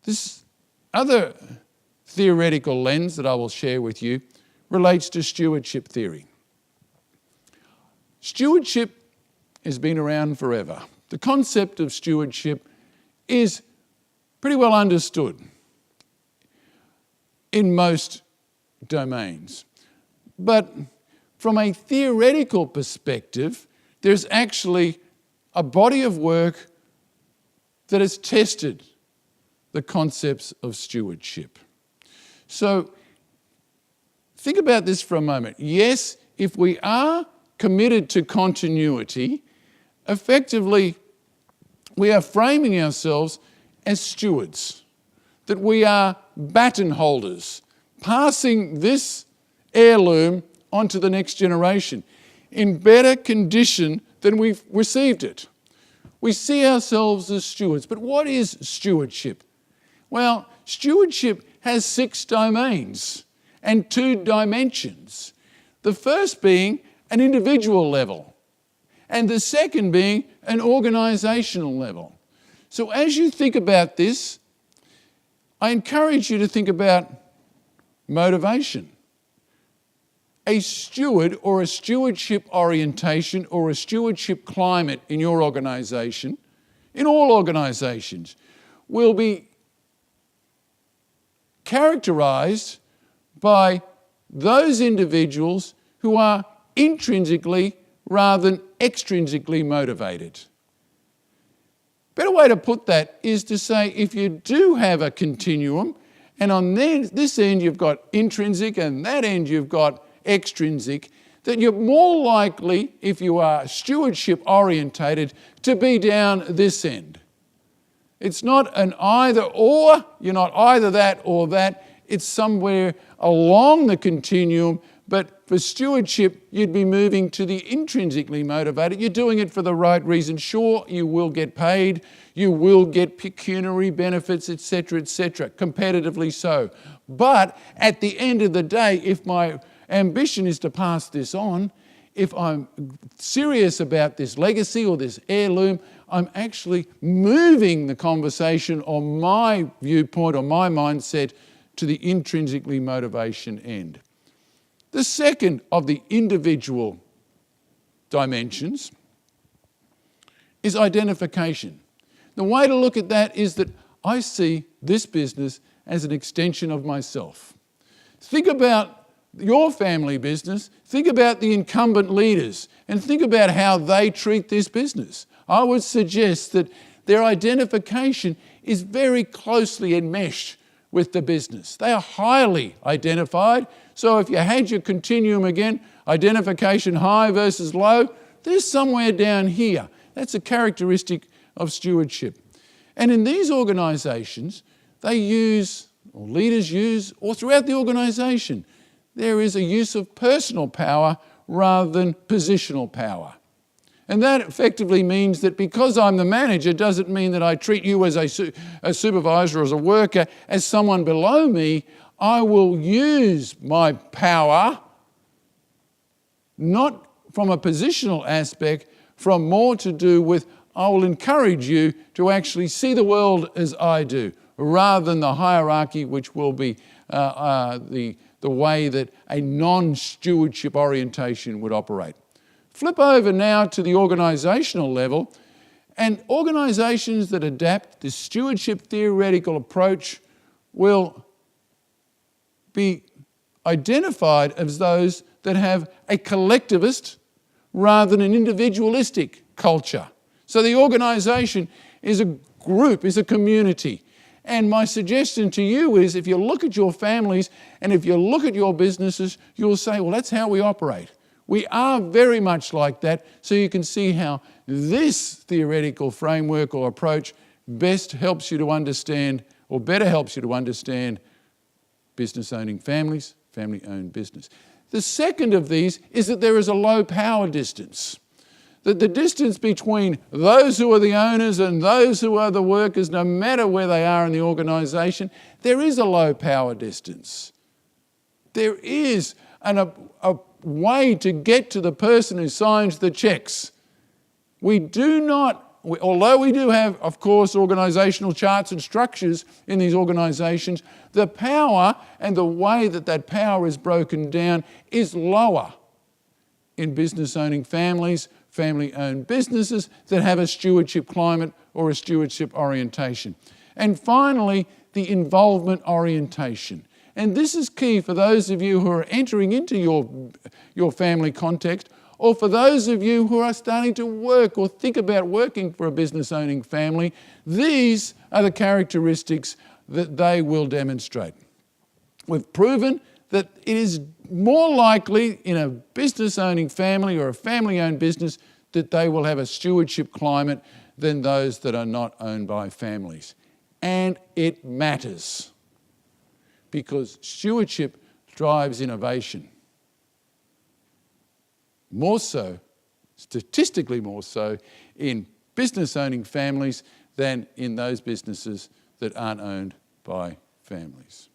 This other theoretical lens that I will share with you relates to stewardship theory. Stewardship has been around forever. The concept of stewardship is pretty well understood in most domains. But from a theoretical perspective, there's actually a body of work that has tested the concepts of stewardship. So think about this for a moment. Yes, if we are committed to continuity, effectively we are framing ourselves as stewards, that we are baton holders, passing this heirloom onto the next generation in better condition than we've received it. We see ourselves as stewards. But what is stewardship? Well, stewardship has 6 domains and 2 dimensions. The first being an individual level, and the second being an organisational level. So as you think about this, I encourage you to think about motivation. A steward or a stewardship orientation or a stewardship climate in your organisation, in all organisations, will be characterised by those individuals who are intrinsically rather than extrinsically motivated. Better way to put that is to say if you do have a continuum, and on this end you've got intrinsic and that end you've got extrinsic, that you're more likely, if you are stewardship orientated, to be down this end. It's not an either or, you're not either that or that, it's somewhere along the continuum, but for stewardship you'd be moving to the intrinsically motivated. You're doing it for the right reason. Sure, you will get paid, you will get pecuniary benefits, etc., competitively so. But at the end of the day, if my ambition is to pass this on, if I'm serious about this legacy or this heirloom, I'm actually moving the conversation or my viewpoint or my mindset to the intrinsically motivation end. The second of the individual dimensions is identification. The way to look at that is that I see this business as an extension of myself. Think about your family business, think about the incumbent leaders, and think about how they treat this business. I would suggest that their identification is very closely enmeshed with the business. They are highly identified. So if you had your continuum again, identification high versus low, there's somewhere down here. That's a characteristic of stewardship. And in these organisations, they use, or leaders use, or throughout the organisation, there is a use of personal power rather than positional power. And that effectively means that because I'm the manager doesn't mean that I treat you as a supervisor or as a worker as someone below me. I will use my power not from a positional aspect, from more to do with I will encourage you to actually see the world as I do, rather than the hierarchy which will be the way that a non-stewardship orientation would operate. Flip over now to the organisational level, and organisations that adapt this stewardship theoretical approach will be identified as those that have a collectivist rather than an individualistic culture. So the organisation is a group, is a community. And my suggestion to you is if you look at your families and if you look at your businesses, you'll say, well, that's how we operate. We are very much like that, so you can see how this theoretical framework or approach best helps you to understand, or better helps you to understand, business-owning families, family-owned business. The second of these is that there is a low power distance. That the distance between those who are the owners and those who are the workers, no matter where they are in the organisation, there is a low power distance. There is a way to get to the person who signs the cheques. We do not although we do have, of course, organisational charts and structures in these organisations, the power and the way that that power is broken down is lower in business owning families, family-owned businesses that have a stewardship climate or a stewardship orientation. And finally, the involvement orientation. And this is key for those of you who are entering into your family context, or for those of you who are starting to work or think about working for a business-owning family. These are the characteristics that they will demonstrate. We've proven that it is more likely in a business-owning family or a family-owned business that they will have a stewardship climate than those that are not owned by families. And it matters, because stewardship drives innovation. More so, statistically more so, in business-owning families than in those businesses that aren't owned by families.